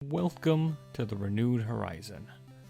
Welcome to the renewed horizon.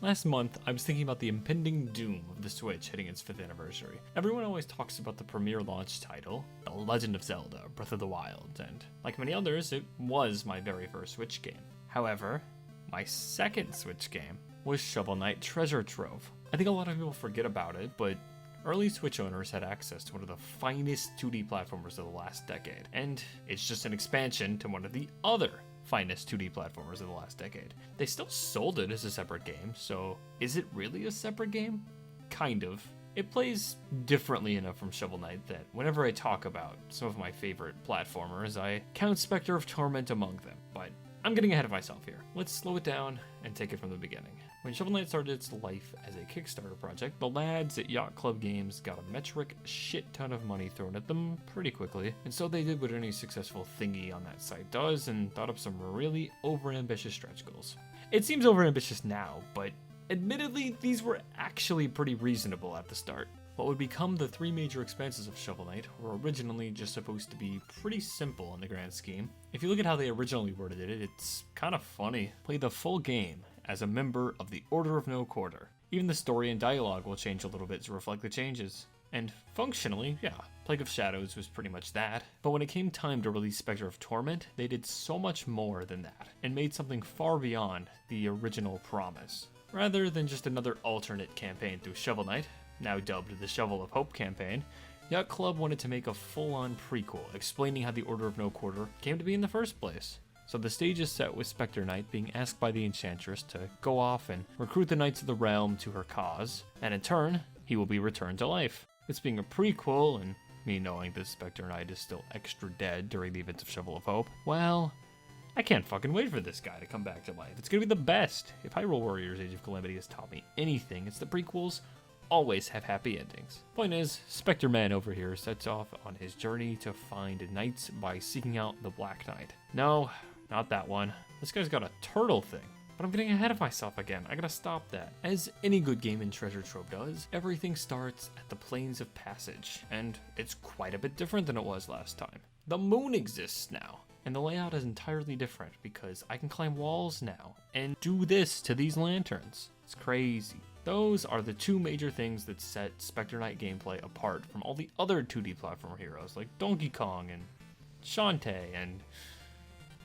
Last month, I was thinking about the impending doom of the Switch hitting its 5th anniversary. Everyone always talks about the premier launch title, The Legend of Zelda: Breath of the Wild, and like many others, it was my very first Switch game. However, my second Switch game was Shovel Knight Treasure Trove. I think a lot of people forget about it, but early Switch owners had access to one of the finest 2D platformers of the last decade, and it's just an expansion to one of the other finest 2D platformers of the last decade. They still sold it as a separate game, so is it really a separate game? Kind of. It plays differently enough from Shovel Knight that whenever I talk about some of my favorite platformers, I count Specter of Torment among them, but I'm getting ahead of myself here. Let's slow it down and take it from the beginning. When Shovel Knight started its life as a Kickstarter project, the lads at Yacht Club Games got a metric shit ton of money thrown at them pretty quickly, and so they did what any successful thingy on that site does and thought up some really overambitious stretch goals. It seems overambitious now, but admittedly, these were actually pretty reasonable at the start. What would become the 3 major expanses of Shovel Knight were originally just supposed to be pretty simple in the grand scheme. If you look at how they originally worded it, it's kind of funny. Play the full game as a member of the Order of No Quarter. Even the story and dialogue will change a little bit to reflect the changes. And functionally, yeah, Plague of Shadows was pretty much that. But when it came time to release Specter of Torment, they did so much more than that, and made something far beyond the original promise. Rather than just another alternate campaign through Shovel Knight, now dubbed the Shovel of Hope campaign, Yacht Club wanted to make a full-on prequel explaining how the Order of No Quarter came to be in the first place. So the stage is set with Specter Knight being asked by the Enchantress to go off and recruit the Knights of the Realm to her cause, and in turn, he will be returned to life. This being a prequel, and me knowing that Specter Knight is still extra dead during the events of Shovel of Hope, well, I can't fucking wait for this guy to come back to life. It's gonna be the best. If Hyrule Warriors Age of Calamity has taught me anything, it's the prequels always have happy endings. Point is, Specter Man over here sets off on his journey to find knights by seeking out the Black Knight. No, not that one. This guy's got a turtle thing. But I'm getting ahead of myself again. I gotta stop that. As any good game in Treasure Trove does, everything starts at the Plains of Passage, and it's quite a bit different than it was last time. The moon exists now, and the layout is entirely different because I can climb walls now and do this to these lanterns. It's crazy. Those are the 2 major things that set Specter Knight gameplay apart from all the other 2D platformer heroes like Donkey Kong and Shantae and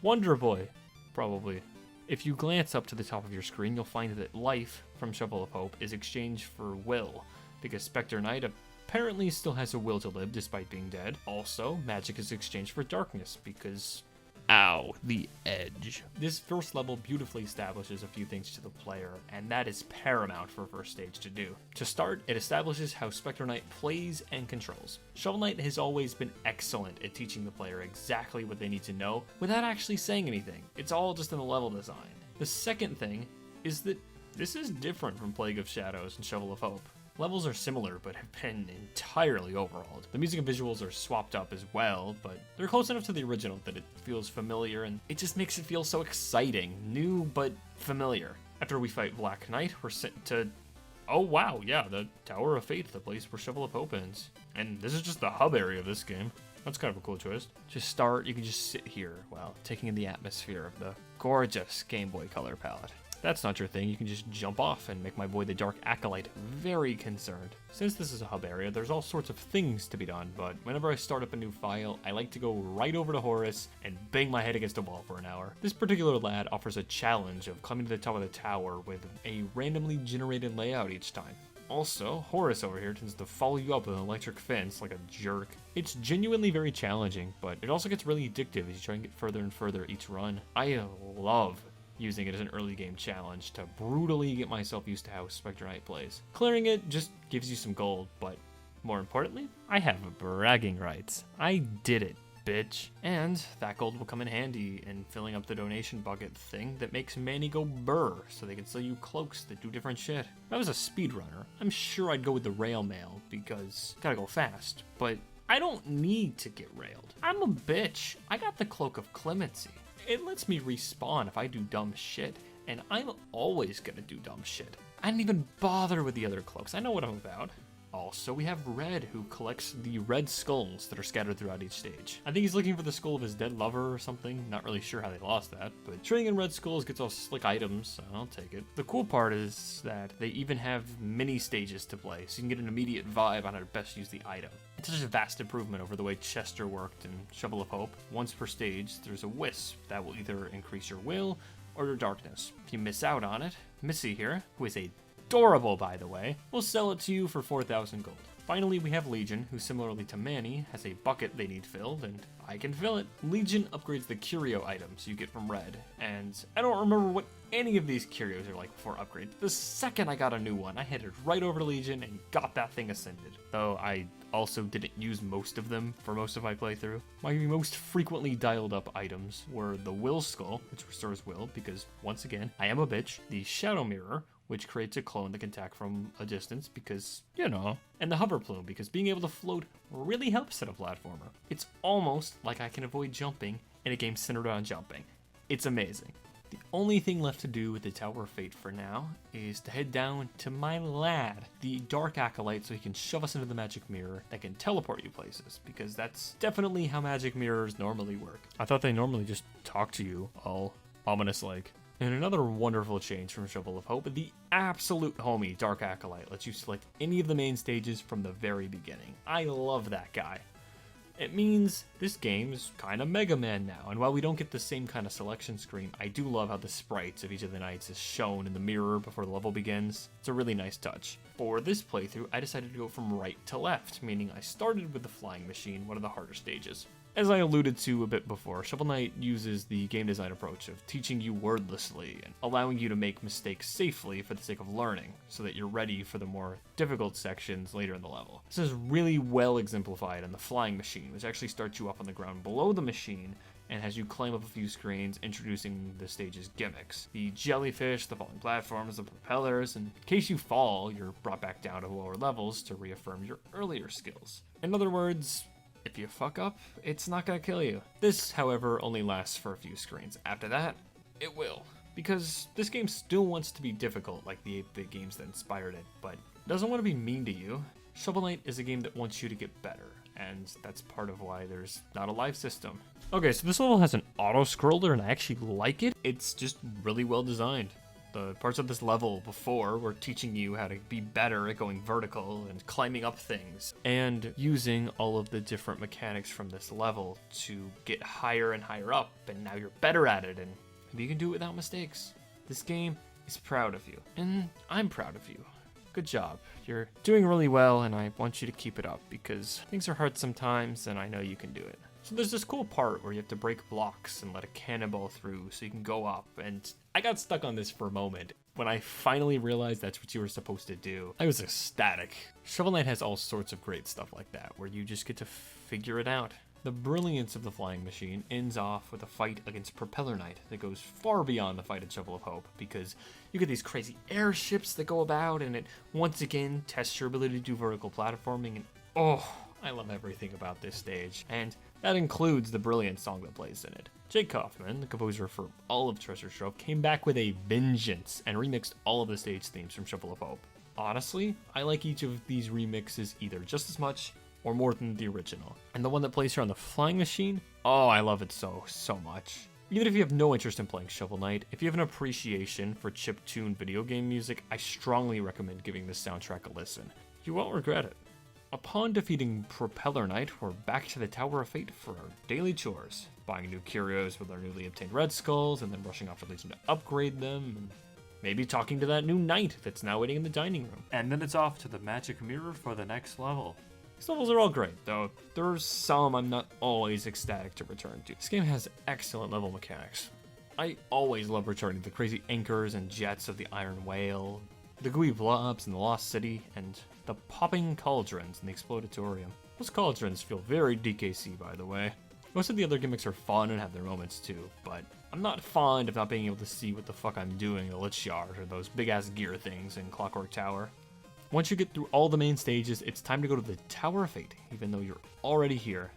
Wonder Boy, probably. If you glance up to the top of your screen, you'll find that life from Shovel of Hope is exchanged for will, because Specter Knight apparently still has a will to live despite being dead. Also, magic is exchanged for darkness, because ow, the edge. This first level beautifully establishes a few things to the player, and that is paramount for a first stage to do. To start, it establishes how Specter Knight plays and controls. Shovel Knight has always been excellent at teaching the player exactly what they need to know without actually saying anything. It's all just in the level design. The second thing is that this is different from Plague of Shadows and Shovel of Hope. Levels are similar, but have been entirely overhauled. The music and visuals are swapped up as well, but they're close enough to the original that it feels familiar, and it just makes it feel so exciting. New, but familiar. After we fight Black Knight, we're sent to, oh wow, yeah, the Tower of Fate, the place where Shovel of Hope ends. And this is just the hub area of this game. That's kind of a cool twist. To start, you can just sit here while taking in the atmosphere of the gorgeous Game Boy Color palette. That's not your thing, you can just jump off and make my boy the Dark Acolyte very concerned. Since this is a hub area, there's all sorts of things to be done, but whenever I start up a new file, I like to go right over to Horace and bang my head against a wall for an hour. This particular lad offers a challenge of climbing to the top of the tower with a randomly generated layout each time. Also, Horace over here tends to follow you up with an electric fence like a jerk. It's genuinely very challenging, but it also gets really addictive as you try and get further and further each run. I love using it as an early game challenge to brutally get myself used to how Specter Knight plays. Clearing it just gives you some gold, but more importantly, I have bragging rights. I did it, bitch. And that gold will come in handy in filling up the donation bucket thing that makes Manny go burr so they can sell you cloaks that do different shit. If I was a speedrunner, I'm sure I'd go with the rail mail because gotta go fast, but I don't need to get railed. I'm a bitch. I got the Cloak of Clemency. It lets me respawn if I do dumb shit, and I'm always gonna do dumb shit. I didn't even bother with the other cloaks. I know what I'm about. Also, we have Red, who collects the red skulls that are scattered throughout each stage. I think he's looking for the skull of his dead lover or something. Not really sure how they lost that, but trading in red skulls gets all slick items, so I'll take it. The cool part is that they even have mini stages to play, so you can get an immediate vibe on how to best use the item. It's such a vast improvement over the way Chester worked in Shovel of Hope. Once per stage, there's a wisp that will either increase your will or your darkness. If you miss out on it, Missy here, who is adorable by the way, will sell it to you for 4,000 gold. Finally, we have Legion, who similarly to Manny, has a bucket they need filled, and I can fill it. Legion upgrades the curio items you get from Red, and I don't remember what any of these curios are like before upgrade. The second I got a new one, I headed right over to Legion and got that thing ascended. Though I also didn't use most of them for most of my playthrough. My most frequently dialed up items were the Will Skull, which restores will, because once again, I am a bitch, the Shadow Mirror, which creates a clone that can attack from a distance because, you know, and the Hover Plume, because being able to float really helps in a platformer. It's almost like I can avoid jumping in a game centered on jumping. It's amazing. The only thing left to do with the Tower of Fate for now is to head down to my lad, the Dark Acolyte, so he can shove us into the magic mirror that can teleport you places, because that's definitely how magic mirrors normally work. I thought they normally just talk to you, all ominous-like. And another wonderful change from Shovel of Hope, the absolute homie Dark Acolyte lets you select any of the main stages from the very beginning. I love that guy. It means this game is kind of Mega Man now, and while we don't get the same kind of selection screen, I do love how the sprites of each of the knights is shown in the mirror before the level begins. It's a really nice touch. For this playthrough, I decided to go from right to left, meaning I started with the Flying Machine, one of the harder stages. As I alluded to a bit before, Shovel Knight uses the game design approach of teaching you wordlessly and allowing you to make mistakes safely for the sake of learning, so that you're ready for the more difficult sections later in the level. This is really well exemplified in the Flying Machine, which actually starts you up on the ground below the machine and has you climb up a few screens, introducing the stage's gimmicks. The jellyfish, the falling platforms, the propellers, and in case you fall, you're brought back down to lower levels to reaffirm your earlier skills. In other words, if you fuck up, it's not gonna kill you. This, however, only lasts for a few screens. After that, it will. Because this game still wants to be difficult like the 8-bit games that inspired it, but doesn't want to be mean to you. Shovel Knight is a game that wants you to get better, and that's part of why there's not a life system. Okay, so this level has an auto-scroller, and I actually like it. It's just really well designed. The parts of this level before were teaching you how to be better at going vertical and climbing up things, and using all of the different mechanics from this level to get higher and higher up, and now you're better at it, and maybe you can do it without mistakes. This game is proud of you, and I'm proud of you. Good job. You're doing really well, and I want you to keep it up, because things are hard sometimes, and I know you can do it. So there's this cool part where you have to break blocks and let a cannonball through so you can go up, and I got stuck on this for a moment. When I finally realized that's what you were supposed to do, I was ecstatic. Shovel Knight has all sorts of great stuff like that, where you just get to figure it out. The brilliance of the Flying Machine ends off with a fight against Propeller Knight that goes far beyond the fight at Shovel of Hope, because you get these crazy airships that go about, and it once again tests your ability to do vertical platforming, and oh, I love everything about this stage, and that includes the brilliant song that plays in it. Jake Kaufman, the composer for all of Treasure Trove, came back with a vengeance and remixed all of the stage themes from Shovel of Hope. Honestly, I like each of these remixes either just as much or more than the original. And the one that plays here on the Flying Machine, oh, I love it so much. Even if you have no interest in playing Shovel Knight, if you have an appreciation for chiptune video game music, I strongly recommend giving this soundtrack a listen. You won't regret it. Upon defeating Propeller Knight, we're back to the Tower of Fate for our daily chores. Buying new curios with our newly obtained red skulls, and then rushing off to Legion to upgrade them, and maybe talking to that new knight that's now waiting in the dining room. And then it's off to the magic mirror for the next level. These levels are all great, though there's some I'm not always ecstatic to return to. This game has excellent level mechanics. I always love returning to the crazy anchors and jets of the Iron Whale, the gooey blobs in the Lost City, and the popping cauldrons in the Explodatorium. Those cauldrons feel very DKC, by the way. Most of the other gimmicks are fun and have their moments too, but I'm not fond of not being able to see what the fuck I'm doing in the Lich Yard or those big-ass gear things in Clockwork Tower. Once you get through all the main stages, it's time to go to the Tower of Fate, even though you're already here.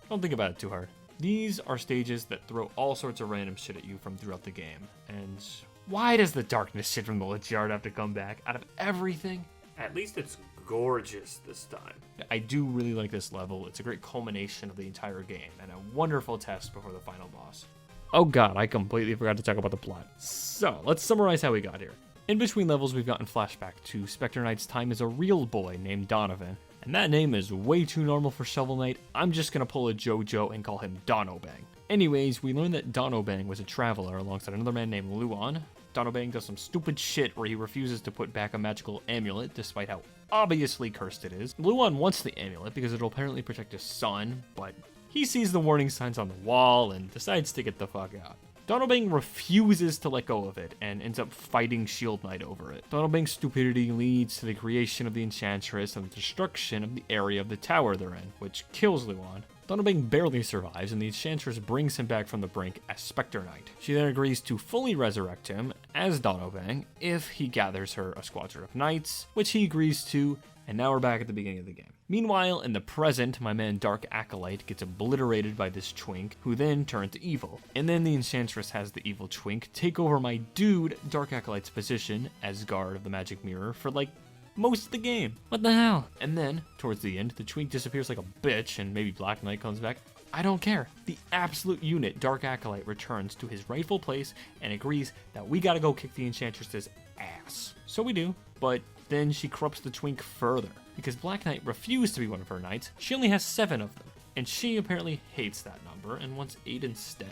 Don't think about it too hard. These are stages that throw all sorts of random shit at you from throughout the game, and why does the darkness shit from the Lich Yard have to come back out of everything? At least it's gorgeous this time. I do really like this level. It's a great culmination of the entire game and a wonderful test before the final boss. Oh god, I completely forgot to talk about the plot. So, let's summarize how we got here. In between levels, we've gotten flashback to Specter Knight's time as a real boy named Donovan. And that name is way too normal for Shovel Knight. I'm just gonna pull a JoJo and call him Donobang. Anyways, we learned that Donobang was a traveler alongside another man named Luan. Donobang does some stupid shit where he refuses to put back a magical amulet despite how obviously cursed it is. Luan wants the amulet because it'll apparently protect his son, but he sees the warning signs on the wall and decides to get the fuck out. Donobang refuses to let go of it and ends up fighting Shield Knight over it. Donobang's stupidity leads to the creation of the Enchantress and the destruction of the area of the tower they're in, which kills Luan. Donobang barely survives, and the Enchantress brings him back from the brink as Specter Knight. She then agrees to fully resurrect him as Donobang if he gathers her a squadron of knights, which he agrees to, and now we're back at the beginning of the game. Meanwhile, in the present, my man Dark Acolyte gets obliterated by this twink, who then turns evil. And then the Enchantress has the evil twink take over my dude Dark Acolyte's position as guard of the magic mirror for like most of the game. What the hell? And then, towards the end, the twink disappears like a bitch and maybe Black Knight comes back. I don't care. The absolute unit, Dark Acolyte, returns to his rightful place and agrees that we gotta go kick the Enchantress's ass. So we do, but then she corrupts the twink further. Because Black Knight refused to be one of her knights, she only has 7 of them. And she apparently hates that number and wants 8 instead.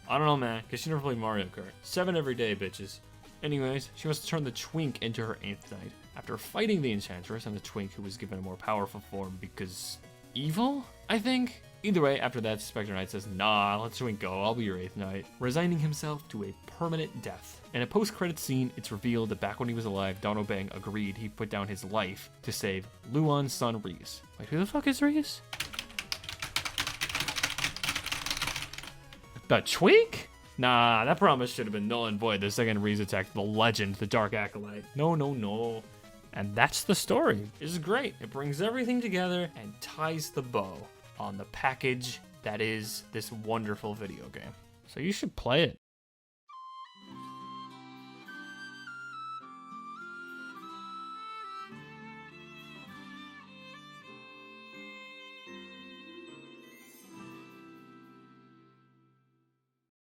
I don't know, man, because she never played Mario Kart. 7 every day, bitches. Anyways, she wants to turn the twink into her 8th knight. After fighting the Enchantress and the twink, who was given a more powerful form because evil, I think? Either way, after that, Specter Knight says, nah, let Twink go, I'll be your 8th knight, resigning himself to a permanent death. In a post-credits scene, it's revealed that back when he was alive, Donobang agreed he put down his life to save Luan's son, Reese. Wait, who the fuck is Reese? The Twink? Nah, that promise should have been null and void the second Reese attacked the legend, the Dark Acolyte. No, no, no. And that's the story. This is great. It brings everything together and ties the bow on the package that is this wonderful video game. So you should play it.